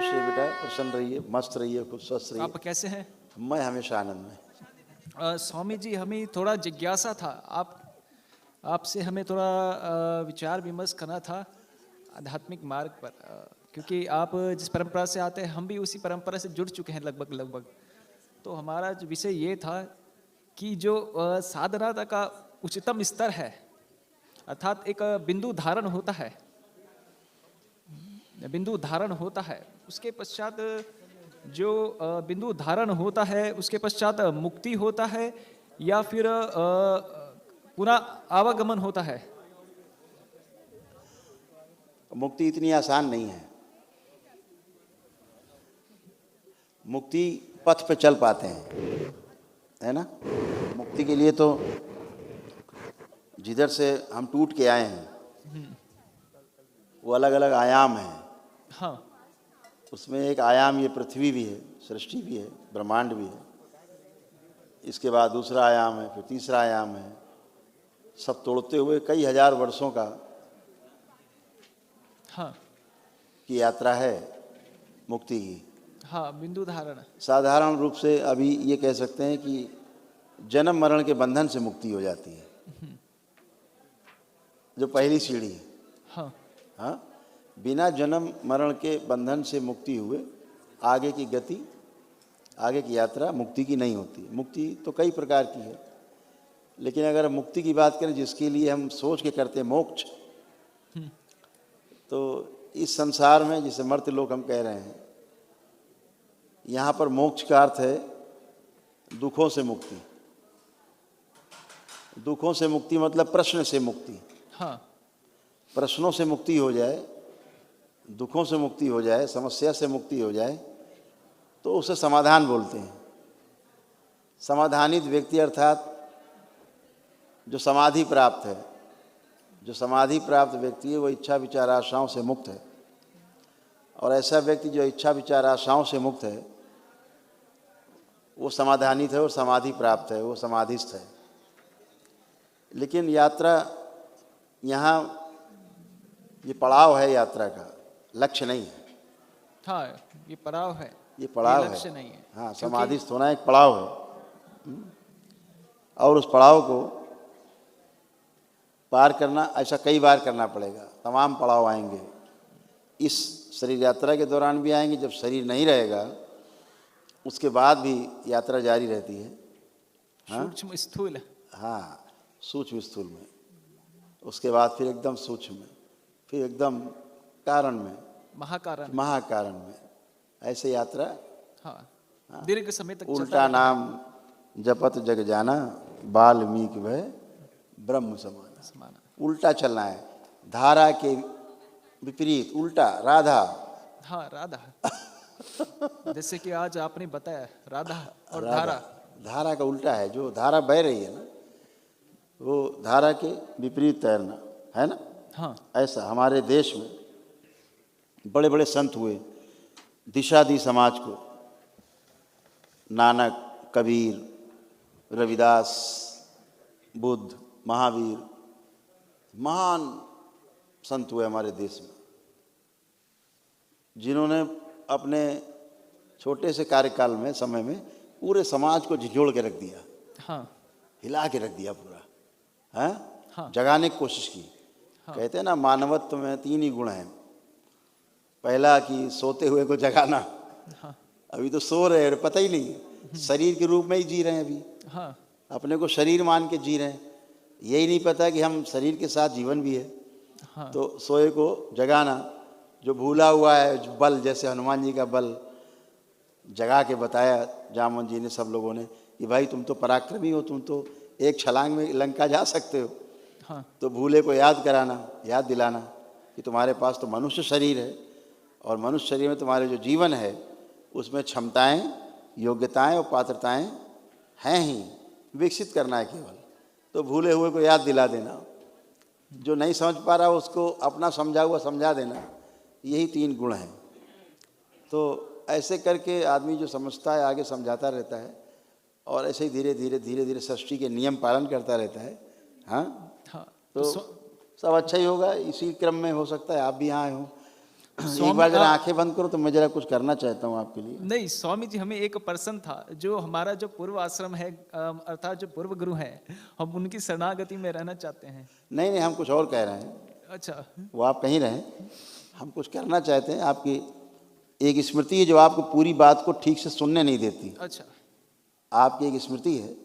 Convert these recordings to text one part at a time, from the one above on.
खुश रहिए बेटा, प्रसन्न रहिए, मस्त रहिए, खुश स्वस्थ रहिए। आप कैसे हैं? मैं हमेशा आनंद में। स्वामी जी, हमें थोड़ा जिज्ञासा था, आपसे हमें थोड़ा विचार विमर्श करना था आध्यात्मिक मार्ग पर, क्योंकि आप जिस परंपरा से आते हैं हम भी उसी परंपरा से जुड़ चुके हैं लगभग लगभग। तो हमारा जो विषय ये था कि जो साधना का उच्चतम स्तर है, अर्थात एक बिंदु धारण होता है, बिंदु धारण होता है, उसके पश्चात जो बिंदु धारण होता है उसके पश्चात मुक्ति होता है या फिर पुनः आवागमन होता है? मुक्ति इतनी आसान नहीं है। मुक्ति पथ पे चल पाते हैं, है ना। मुक्ति के लिए तो जिधर से हम टूट के आए हैं वो अलग अलग आयाम हैं। हाँ। उसमें एक आयाम ये पृथ्वी भी है, सृष्टि भी है, ब्रह्मांड भी है। इसके बाद दूसरा आयाम है, फिर तीसरा आयाम है। सब तोड़ते हुए कई हजार वर्षों का हाँ। की यात्रा है मुक्ति की। हाँ, बिंदु धारण। साधारण रूप से अभी ये कह सकते हैं कि जन्म मरण के बंधन से मुक्ति हो जाती है, जो पहली सीढ़ी है। हाँ। हाँ, बिना जन्म मरण के बंधन से मुक्ति हुए आगे की गति, आगे की यात्रा मुक्ति की नहीं होती। मुक्ति तो कई प्रकार की है, लेकिन अगर मुक्ति की बात करें जिसके लिए हम सोच के करते हैं मोक्ष, तो इस संसार में जिसे मर्त्य लोक हम कह रहे हैं, यहाँ पर मोक्ष का अर्थ है दुखों से मुक्ति। दुखों से मुक्ति मतलब प्रश्न से मुक्ति। हाँ। प्रश्नों से मुक्ति हो जाए, दुखों से मुक्ति हो जाए, समस्या से मुक्ति हो जाए तो उसे समाधान बोलते हैं। समाधानित व्यक्ति अर्थात जो समाधि प्राप्त है, जो समाधि प्राप्त व्यक्ति है वो इच्छा विचार आशाओं से मुक्त है। और ऐसा व्यक्ति जो इच्छा विचार आशाओं से मुक्त है वो समाधानित है और समाधि प्राप्त है, वो समाधिस्थ है। लेकिन यात्रा यहाँ ये पड़ाव है, यात्रा का लक्ष्य नहीं है। हाँ, ये पड़ाव है, ये पड़ाव ये लक्ष्य है। नहीं है। हाँ, समाधिस्थ होना एक पड़ाव है। और उस पड़ाव को पार करना ऐसा कई बार करना पड़ेगा। तमाम पड़ाव आएंगे, इस शरीर यात्रा के दौरान भी आएंगे, जब शरीर नहीं रहेगा उसके बाद भी यात्रा जारी रहती है। हाँ? सूक्ष्म स्थूल। हाँ, सूक्ष्म स्थूल में, उसके बाद फिर एकदम सूक्ष्म में, फिर एकदम कारण में, महाकारण, महाकारण में, ऐसे यात्रा। हाँ, दीर्घ समय तक उल्टा नाम जपत जग जाना, वाल्मीकि भय ब्रह्म समाना। उल्टा चलना है, धारा के विपरीत, उल्टा। राधा, हाँ, राधा। जैसे कि आज आपने बताया राधा और राधा, धारा। धारा का उल्टा है। जो धारा बह रही है ना, वो धारा के विपरीत तैरना है ना। हाँ। ऐसा हमारे देश में बड़े बड़े संत हुए, दिशा दी समाज को। नानक, कबीर, रविदास, बुद्ध, महावीर, महान संत हुए हमारे देश में, जिन्होंने अपने छोटे से कार्यकाल में, समय में, पूरे समाज को झिझोड़ के रख दिया। हाँ। हिला के रख दिया पूरा। है हाँ। जगाने की कोशिश की। हाँ। कहते हैं ना, मानवत्व में 3 ही गुण हैं। पहला कि सोते हुए को जगाना। हाँ। अभी तो सो रहे हैं, पता ही नहीं, शरीर के रूप में ही जी रहे हैं अभी। हाँ। अपने को शरीर मान के जी रहे हैं, यही नहीं पता कि हम शरीर के साथ जीवन भी है। हाँ। तो सोए को जगाना, जो भूला हुआ है, जो बल, जैसे हनुमान जी का बल जगा के बताया जामवंत जी ने, सब लोगों ने, कि भाई तुम तो पराक्रमी हो, तुम तो एक छलांग में लंका जा सकते हो। हाँ। तो भूले को याद कराना, याद दिलाना कि तुम्हारे पास तो मनुष्य शरीर है, और मनुष्य शरीर में तुम्हारे जो जीवन है उसमें क्षमताएं, योग्यताएं और पात्रताएं हैं ही, विकसित करना है केवल। तो भूले हुए को याद दिला देना, जो नहीं समझ पा रहा उसको अपना समझा हुआ समझा देना, यही 3 गुण हैं। तो ऐसे करके आदमी जो समझता है आगे समझाता रहता है, और ऐसे ही धीरे धीरे धीरे धीरे सृष्टि के नियम पालन करता रहता है। हाँ, हाँ। तो सब अच्छा ही होगा। इसी क्रम में हो सकता है आप भी यहाँ आए हो। एक बार जरा आंखें बंद करो तो मैं जरा कुछ करना चाहता हूँ आपके लिए। नहीं स्वामी जी, हमें एक पर्सन था जो हमारा जो पूर्व आश्रम है, अर्थात जो पूर्व गुरु है, हम उनकी शरणागति में रहना चाहते हैं। नहीं नहीं, हम कुछ और कह रहे हैं। अच्छा। वो आप कहीं रहें, हम कुछ करना चाहते हैं। आपकी एक स्मृति है जो आपको पूरी बात को ठीक से सुनने नहीं देती। अच्छा। आपकी एक स्मृति है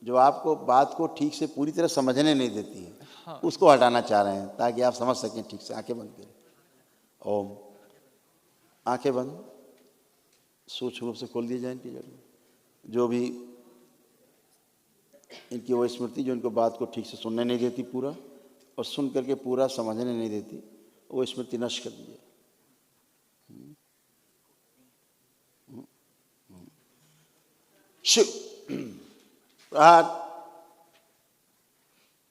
जो आपको बात को ठीक से पूरी तरह समझने नहीं देती है। हाँ। उसको हटाना चाह रहे हैं ताकि आप समझ सकें ठीक से। आंखें बंद करें। ओम। आंखें बंद, सूक्ष्म रूप से खोल दिए जाए इनकी जगह। जो भी इनकी वो स्मृति जो इनको बात को ठीक से सुनने नहीं देती पूरा, और सुन करके पूरा समझने नहीं देती, वो स्मृति नष्ट कर दीजिए। शिव प्रहार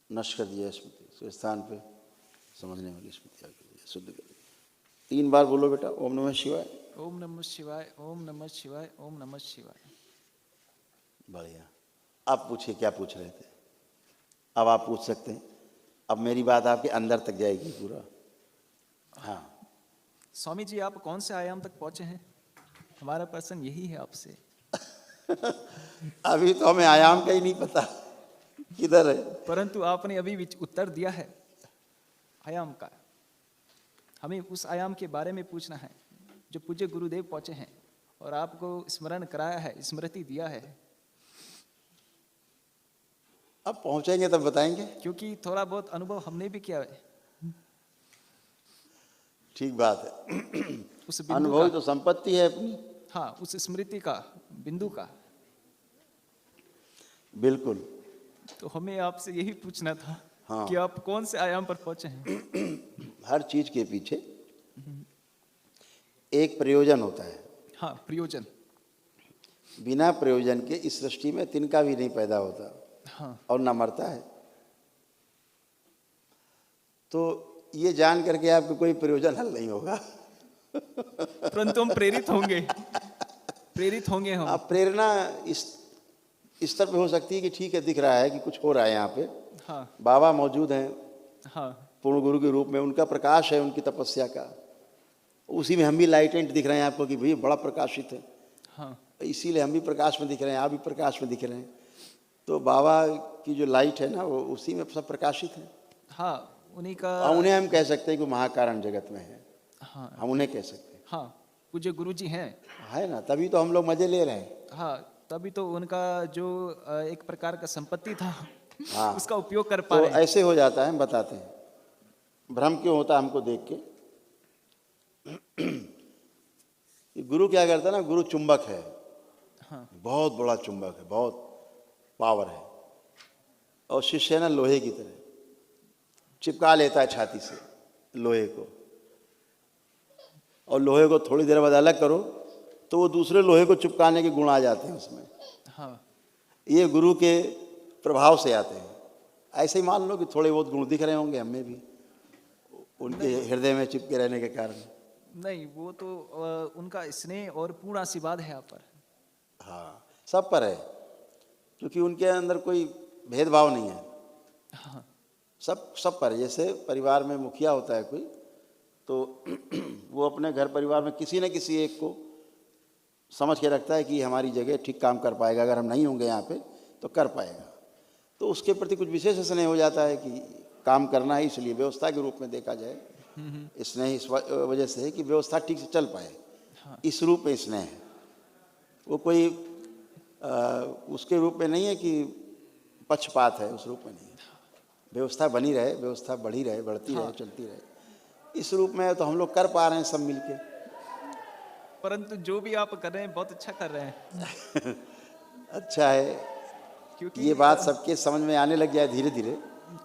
नष्ट कर दिया स्मृति। उस स्थान पे समझने वाली स्मृति आकर शुद्ध कर दिया। 3 बार बोलो बेटा, ओम नमः शिवाय। ओम नमः शिवाय, ओम नमः शिवाय, ओम नमः शिवाय। बढ़िया। अब पूछिए क्या पूछ रहे थे। अब आप पूछ सकते हैं। अब मेरी बात आपके अंदर तक जाएगी पूरा। हाँ स्वामी जी, आप कौन से आयाम तक पहुंचे हैं? हमारा प्रश्न यही है आपसे। अभी तो हमें आयाम का ही नहीं पता किधर है, परंतु आपने अभी उत्तर दिया है आयाम का। हमें उस आयाम के बारे में पूछना है जो पूज्य गुरुदेव पहुंचे हैं और आपको स्मरण कराया है, स्मृति दिया है। अब पहुंचेंगे तब बताएंगे। क्योंकि थोड़ा बहुत अनुभव हमने भी किया है। ठीक बात है। उस बिंदु अनुभव का, तो संपत्ति है अपनी। हाँ, उस स्मृति का बिंदु का। बिल्कुल। तो हमें आपसे यही पूछना था। हाँ। कि आप कौन से आयाम पर पहुंचे हैं? हर चीज के पीछे एक प्रयोजन होता है। हाँ, प्रयोजन। बिना प्रयोजन के इस सृष्टि में तिनका भी नहीं पैदा होता। हाँ। और न मरता है। तो ये जान करके आपको कोई प्रयोजन हल नहीं होगा। परंतु हम प्रेरित होंगे। प्रेरित होंगे हम। अब प्रेरणा इस स्तर पे हो सकती है कि ठीक है, दिख रहा है कि कुछ हो रहा है यहाँ पे। हाँ। बाबा मौजूद हैं। हाँ। पूर्ण गुरु के रूप में, उनका प्रकाश है, उनकी तपस्या का। उसी में हम भी लाइटेंट दिख रहे हैं आपको कि भैया बड़ा प्रकाशित है। हाँ। इसीलिए हम भी प्रकाश में दिख रहे हैं, आप भी प्रकाश में दिख रहे हैं। तो बाबा की जो लाइट है ना, वो उसी में सब प्रकाशित है। हाँ, उन्हीं का। उन्हें हम कह सकते हैं कि महाकारण जगत में है। हाँ। हम उन्हें कह सकते हैं। हाँ, पूज्य गुरु जी हैं। है ना, तभी तो हम लोग मजे ले रहे हैं। हाँ, तभी तो उनका जो एक प्रकार का संपत्ति था, हाँ। उसका उपयोग कर पा तो रहे हैं। ऐसे हो जाता है, हम बताते हैं भ्रम क्यों होता है हमको देख के। गुरु क्या करता है ना, गुरु चुंबक है। हाँ। बहुत बड़ा चुंबक है, बहुत पावर है। और शिष्य है ना, लोहे की तरह चिपका लेता है छाती से लोहे को। और लोहे को थोड़ी देर बाद अलग करो तो वो दूसरे लोहे को चिपकाने के गुण आ जाते हैं उसमें। हाँ। ये गुरु के प्रभाव से आते हैं। ऐसे ही मान लो कि थोड़े बहुत गुण दिख रहे होंगे हमें भी, उनके हृदय में चिपके रहने के कारण। नहीं, वो तो उनका स्नेह और पूर्ण आशीर्वाद है आप पर। हाँ, सब पर है, क्योंकि उनके अंदर कोई भेदभाव नहीं है। हाँ। सब पर। जैसे परिवार में मुखिया होता है कोई, तो वो अपने घर परिवार में किसी न किसी एक को समझ के रखता है कि हमारी जगह ठीक काम कर पाएगा, अगर हम नहीं होंगे यहाँ पे तो कर पाएगा। तो उसके प्रति कुछ विशेष स्नेह हो जाता है कि काम करना है, इसलिए व्यवस्था के रूप में देखा जाए। स्नेह इस वजह से है कि व्यवस्था ठीक से चल पाए। हाँ। इस रूप में स्नेह है। वो कोई उसके रूप में नहीं है कि पक्षपात है, उस रूप में नहीं है। व्यवस्था बनी रहे, व्यवस्था बढ़ी रहे, बढ़ती रहे, चलती रहे, इस रूप में तो हम लोग कर पा रहे हैं सब मिलके। परंतु जो भी आप कर रहे हैं बहुत अच्छा कर रहे हैं। अच्छा है, क्योंकि ये बात सबके समझ में आने लग जाए धीरे धीरे,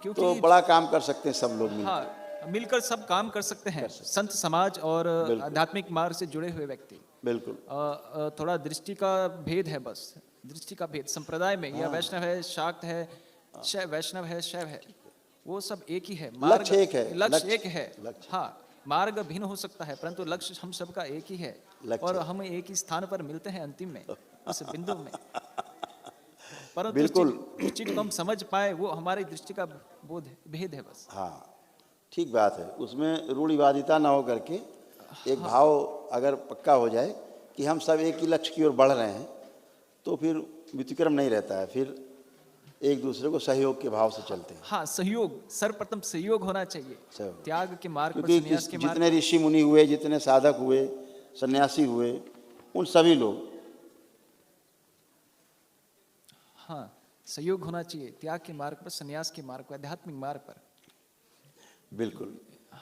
तो बड़ा काम कर सकते हैं सब लोग मिलकर। हाँ, मिलकर सब काम कर सकते हैं। संत समाज और आध्यात्मिक मार्ग से जुड़े हुए व्यक्ति। बिल्कुल। थोड़ा दृष्टि का भेद है, बस दृष्टि का भेद संप्रदाय में। या वैष्णव है, शाक्त है, वैष्णव है, शैव है, वो सब एक ही है। लक्ष्य एक है। लक्ष्य एक है। हाँ, मार्ग भिन्न हो सकता है परंतु लक्ष्य हम सबका एक ही है। और हम एक ही स्थान पर मिलते हैं अंतिम में, उस बिंदु में। परंतु बिल्कुल उस चीज को हम समझ पाए, वो हमारी दृष्टि का बोध भेद है बस। हाँ, ठीक बात है। उसमें रूढ़िवादिता ना हो करके एक भाव अगर पक्का हो जाए कि हम सब एक ही लक्ष्य की ओर बढ़ रहे हैं, तो फिर व्यतिक्रम नहीं रहता है, फिर एक दूसरे को सहयोग के भाव से चलते हैं। हाँ, सहयोग, सर्वप्रथम सहयोग होना चाहिए। सहयोग। त्याग के मार्ग पर, क्योंकि संन्यास के मार्ग जितने ऋषि मुनि हुए, जितने साधक हुए, सन्यासी हुए, उन सभी लोग, हाँ, सहयोग होना चाहिए त्याग के मार्ग पर, संन्यास के मार्ग पर, आध्यात्मिक मार्ग पर। बिल्कुल।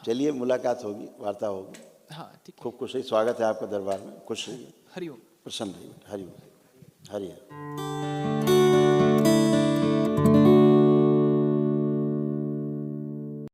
चलिए, मुलाकात होगी, वार्ता होगी। हाँ, ठीक है। खूब खुश रहिए, स्वागत है आपका दरबार में, खुश रहिए, हरिओम। प्रसन्न रहिए। हरिओम, हरि हरि।